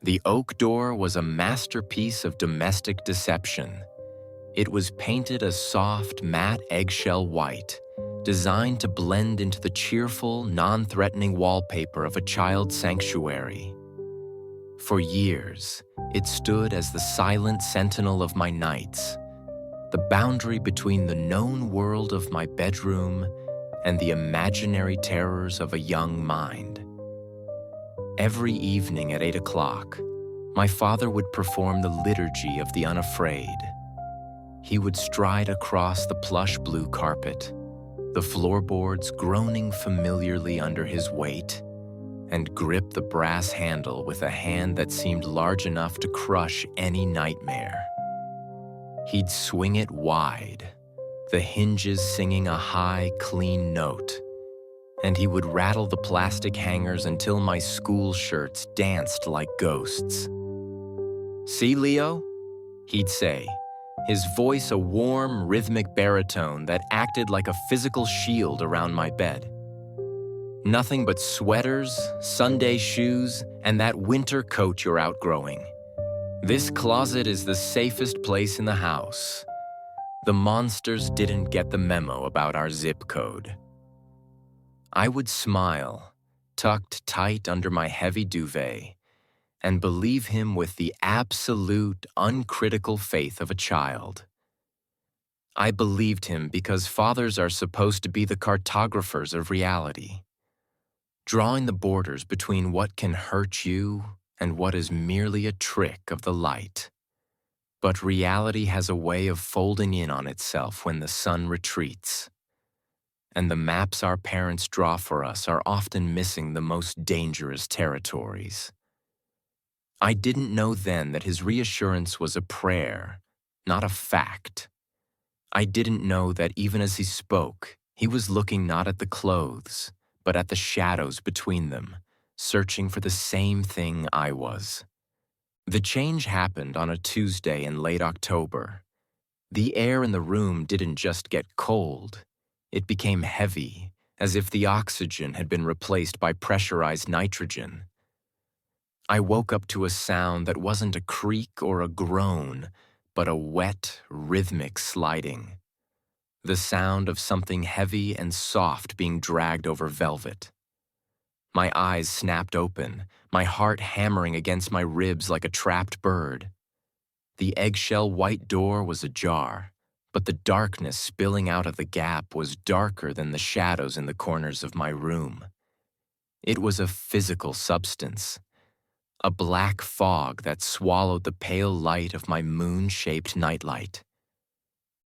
The oak door was a masterpiece of domestic deception. It was painted a soft, matte eggshell white, designed to blend into the cheerful, non-threatening wallpaper of a child's sanctuary. For years, it stood as the silent sentinel of my nights, the boundary between the known world of my bedroom and the imaginary terrors of a young mind. Every evening at 8 o'clock, my father would perform the liturgy of the unafraid. He would stride across the plush blue carpet, the floorboards groaning familiarly under his weight, and grip the brass handle with a hand that seemed large enough to crush any nightmare. He'd swing it wide, the hinges singing a high, clean note, and he would rattle the plastic hangers until my school shirts danced like ghosts. "See, Leo?" he'd say, his voice a warm, rhythmic baritone that acted like a physical shield around my bed. "Nothing but sweaters, Sunday shoes, and that winter coat you're outgrowing. This closet is the safest place in the house." The monsters didn't get the memo about our zip code. I would smile, tucked tight under my heavy duvet, and believe him with the absolute, uncritical faith of a child. I believed him because fathers are supposed to be the cartographers of reality, drawing the borders between what can hurt you and what is merely a trick of the light. But reality has a way of folding in on itself when the sun retreats, and the maps our parents draw for us are often missing the most dangerous territories. I didn't know then that his reassurance was a prayer, not a fact. I didn't know that even as he spoke, he was looking not at the clothes, but at the shadows between them, searching for the same thing I was. The change happened on a Tuesday in late October. The air in the room didn't just get cold, it became heavy, as if the oxygen had been replaced by pressurized nitrogen. I woke up to a sound that wasn't a creak or a groan, but a wet, rhythmic sliding. The sound of something heavy and soft being dragged over velvet. My eyes snapped open, my heart hammering against my ribs like a trapped bird. The eggshell white door was ajar, but the darkness spilling out of the gap was darker than the shadows in the corners of my room. It was a physical substance, a black fog that swallowed the pale light of my moon-shaped nightlight.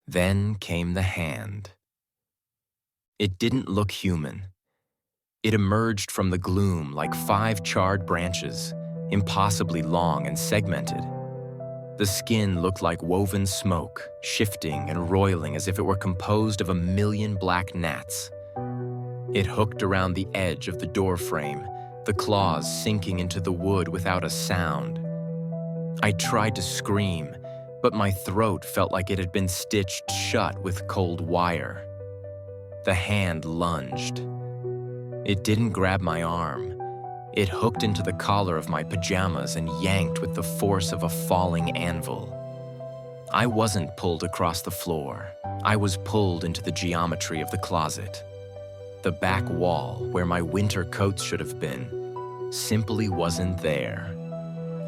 Then came the hand. It didn't look human. It emerged from the gloom like 5 charred branches, impossibly long and segmented. The skin looked like woven smoke, shifting and roiling as if it were composed of 1,000,000 black gnats. It hooked around the edge of the doorframe, the claws sinking into the wood without a sound. I tried to scream, but my throat felt like it had been stitched shut with cold wire. The hand lunged. It didn't grab my arm. It hooked into the collar of my pajamas and yanked with the force of a falling anvil. I wasn't pulled across the floor. I was pulled into the geometry of the closet. The back wall, where my winter coats should have been, simply wasn't there.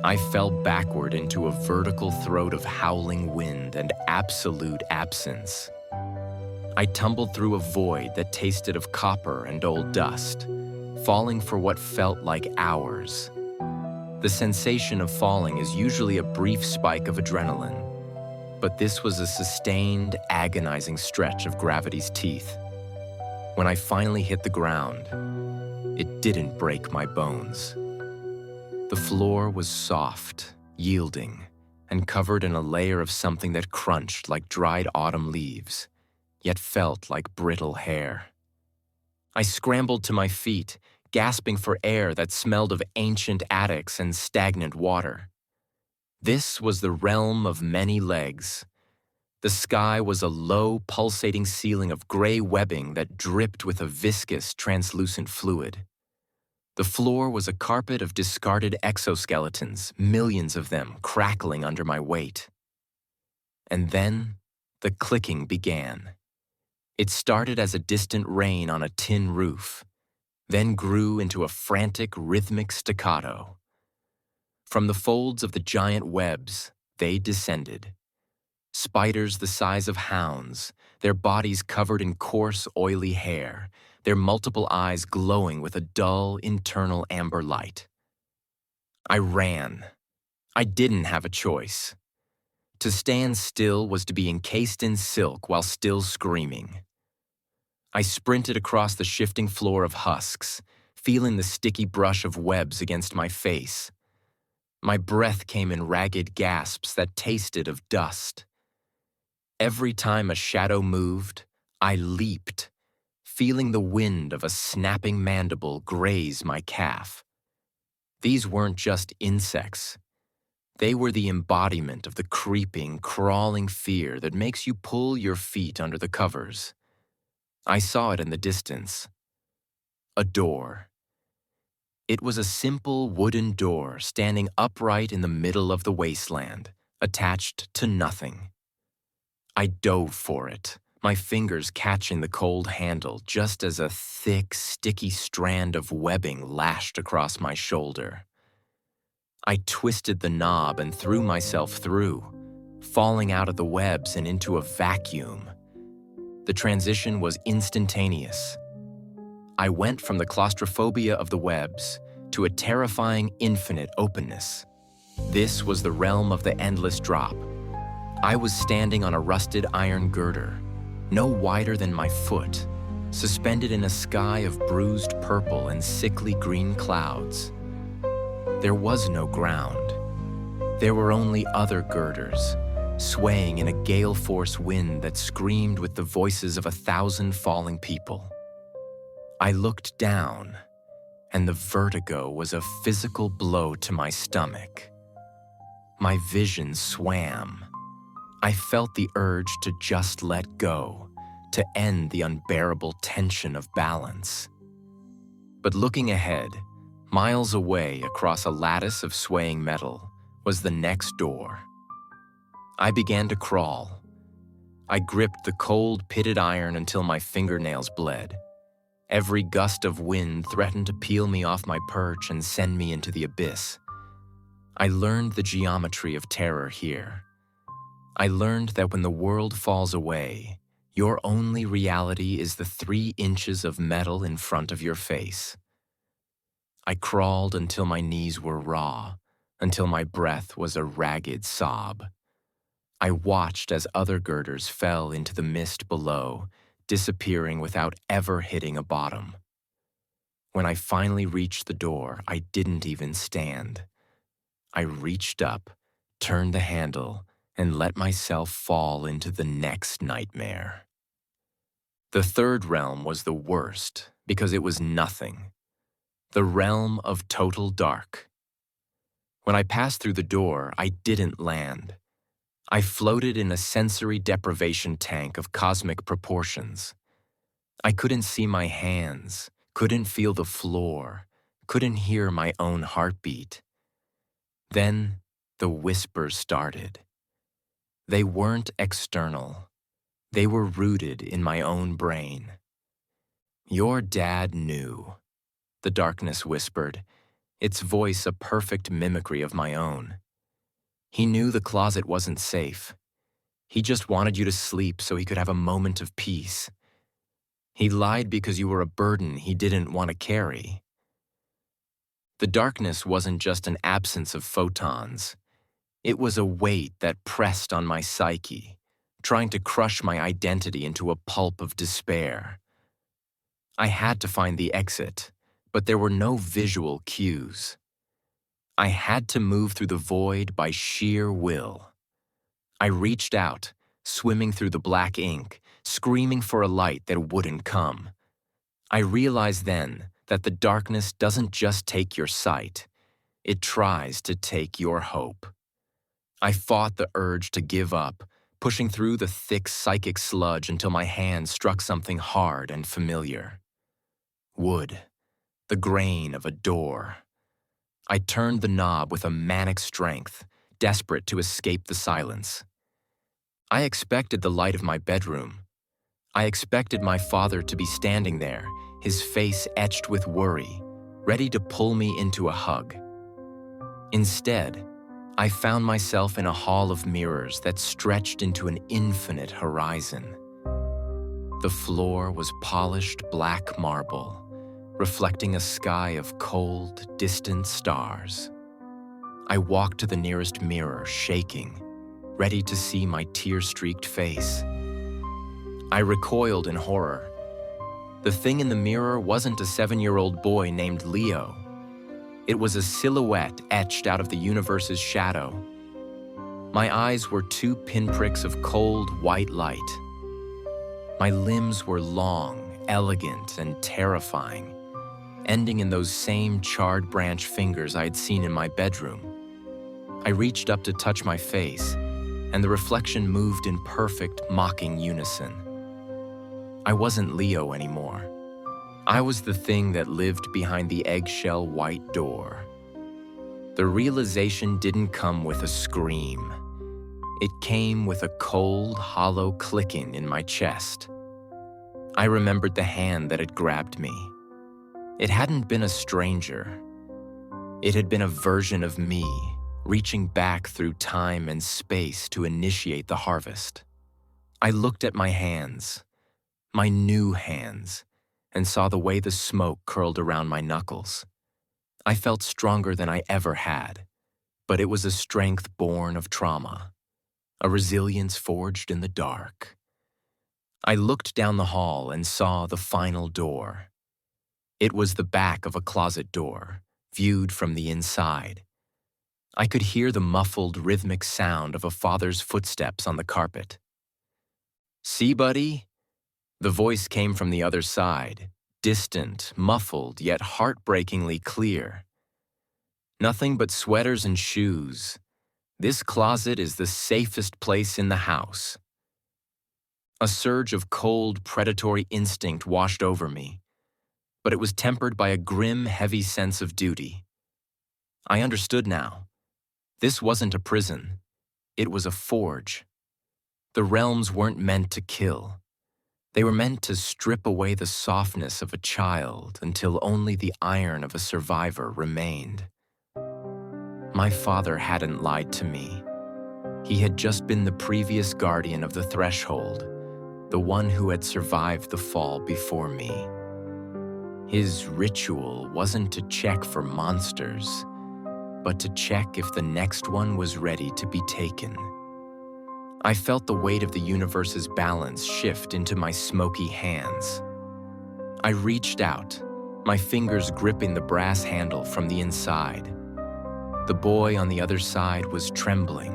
I fell backward into a vertical throat of howling wind and absolute absence. I tumbled through a void that tasted of copper and old dust, falling for what felt like hours. The sensation of falling is usually a brief spike of adrenaline, but this was a sustained, agonizing stretch of gravity's teeth. When I finally hit the ground, it didn't break my bones. The floor was soft, yielding, and covered in a layer of something that crunched like dried autumn leaves, yet felt like brittle hair. I scrambled to my feet, gasping for air that smelled of ancient attics and stagnant water. This was the realm of many legs. The sky was a low, pulsating ceiling of gray webbing that dripped with a viscous, translucent fluid. The floor was a carpet of discarded exoskeletons, millions of them crackling under my weight. And then the clicking began. It started as a distant rain on a tin roof, then grew into a frantic, rhythmic staccato. From the folds of the giant webs, they descended. Spiders the size of hounds, their bodies covered in coarse, oily hair, their multiple eyes glowing with a dull, internal amber light. I ran. I didn't have a choice. To stand still was to be encased in silk while still screaming. I sprinted across the shifting floor of husks, feeling the sticky brush of webs against my face. My breath came in ragged gasps that tasted of dust. Every time a shadow moved, I leaped, feeling the wind of a snapping mandible graze my calf. These weren't just insects. They were the embodiment of the creeping, crawling fear that makes you pull your feet under the covers. I saw it in the distance. A door. It was a simple wooden door standing upright in the middle of the wasteland, attached to nothing. I dove for it, my fingers catching the cold handle just as a thick, sticky strand of webbing lashed across my shoulder. I twisted the knob and threw myself through, falling out of the webs and into a vacuum. The transition was instantaneous. I went from the claustrophobia of the webs to a terrifying infinite openness. This was the realm of the endless drop. I was standing on a rusted iron girder, no wider than my foot, suspended in a sky of bruised purple and sickly green clouds. There was no ground. There were only other girders, swaying in a gale-force wind that screamed with the voices of 1,000 falling people. I looked down, and the vertigo was a physical blow to my stomach. My vision swam. I felt the urge to just let go, to end the unbearable tension of balance. But looking ahead, miles away across a lattice of swaying metal, was the next door. I began to crawl. I gripped the cold, pitted iron until my fingernails bled. Every gust of wind threatened to peel me off my perch and send me into the abyss. I learned the geometry of terror here. I learned that when the world falls away, your only reality is the 3 inches of metal in front of your face. I crawled until my knees were raw, until my breath was a ragged sob. I watched as other girders fell into the mist below, disappearing without ever hitting a bottom. When I finally reached the door, I didn't even stand. I reached up, turned the handle, and let myself fall into the next nightmare. The third realm was the worst because it was nothing. The realm of total dark. When I passed through the door, I didn't land. I floated in a sensory deprivation tank of cosmic proportions. I couldn't see my hands, couldn't feel the floor, couldn't hear my own heartbeat. Then the whispers started. They weren't external. They were rooted in my own brain. "Your dad knew," the darkness whispered, its voice a perfect mimicry of my own. "He knew the closet wasn't safe. He just wanted you to sleep so he could have a moment of peace. He lied because you were a burden he didn't want to carry." The darkness wasn't just an absence of photons. It was a weight that pressed on my psyche, trying to crush my identity into a pulp of despair. I had to find the exit, but there were no visual cues. I had to move through the void by sheer will. I reached out, swimming through the black ink, screaming for a light that wouldn't come. I realized then that the darkness doesn't just take your sight, it tries to take your hope. I fought the urge to give up, pushing through the thick psychic sludge until my hand struck something hard and familiar. Wood. the grain of a door. I turned the knob with a manic strength, desperate to escape the silence. I expected the light of my bedroom. I expected my father to be standing there, his face etched with worry, ready to pull me into a hug. Instead, I found myself in a hall of mirrors that stretched into an infinite horizon. The floor was polished black marble, reflecting a sky of cold, distant stars. I walked to the nearest mirror, shaking, ready to see my tear-streaked face. I recoiled in horror. The thing in the mirror wasn't a 7-year-old boy named Leo. It was a silhouette etched out of the universe's shadow. My eyes were 2 pinpricks of cold, white light. My limbs were long, elegant, and terrifying, ending in those same charred branch fingers I had seen in my bedroom. I reached up to touch my face, and the reflection moved in perfect, mocking unison. I wasn't Leo anymore. I was the thing that lived behind the eggshell white door. The realization didn't come with a scream. It came with a cold, hollow clicking in my chest. I remembered the hand that had grabbed me. It hadn't been a stranger. It had been a version of me, reaching back through time and space to initiate the harvest. I looked at my hands, my new hands, and saw the way the smoke curled around my knuckles. I felt stronger than I ever had, but it was a strength born of trauma, a resilience forged in the dark. I looked down the hall and saw the final door. It was the back of a closet door, viewed from the inside. I could hear the muffled, rhythmic sound of a father's footsteps on the carpet. "See, buddy?" The voice came from the other side, distant, muffled, yet heartbreakingly clear. "Nothing but sweaters and shoes. This closet is the safest place in the house." A surge of cold, predatory instinct washed over me, but it was tempered by a grim, heavy sense of duty. I understood now. This wasn't a prison. It was a forge. The realms weren't meant to kill. They were meant to strip away the softness of a child until only the iron of a survivor remained. My father hadn't lied to me. He had just been the previous guardian of the threshold, the one who had survived the fall before me. His ritual wasn't to check for monsters, but to check if the next one was ready to be taken. I felt the weight of the universe's balance shift into my smoky hands. I reached out, my fingers gripping the brass handle from the inside. The boy on the other side was trembling.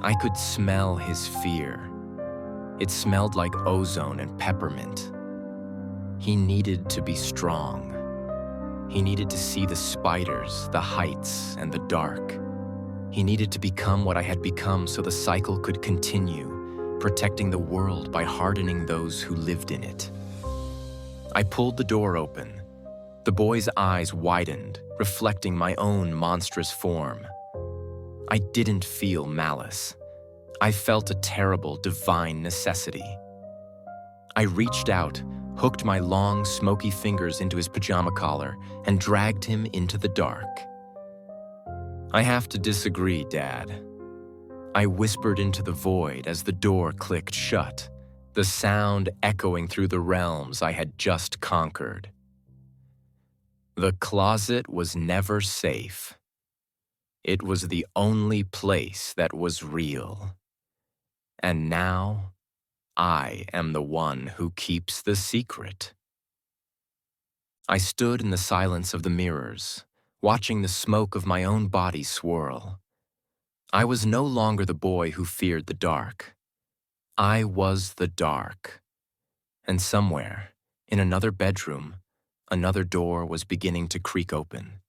I could smell his fear. It smelled like ozone and peppermint. He needed to be strong. He needed to see the spiders, the heights, and the dark. He needed to become what I had become so the cycle could continue, protecting the world by hardening those who lived in it. I pulled the door open. The boy's eyes widened, reflecting my own monstrous form. I didn't feel malice. I felt a terrible, divine necessity. I reached out, hooked my long, smoky fingers into his pajama collar, and dragged him into the dark. "I have to disagree, Dad." I whispered into the void as the door clicked shut, the sound echoing through the realms I had just conquered. The closet was never safe. It was the only place that was real. And now, I am the one who keeps the secret. I stood in the silence of the mirrors, watching the smoke of my own body swirl. I was no longer the boy who feared the dark. I was the dark. And somewhere, in another bedroom, another door was beginning to creak open.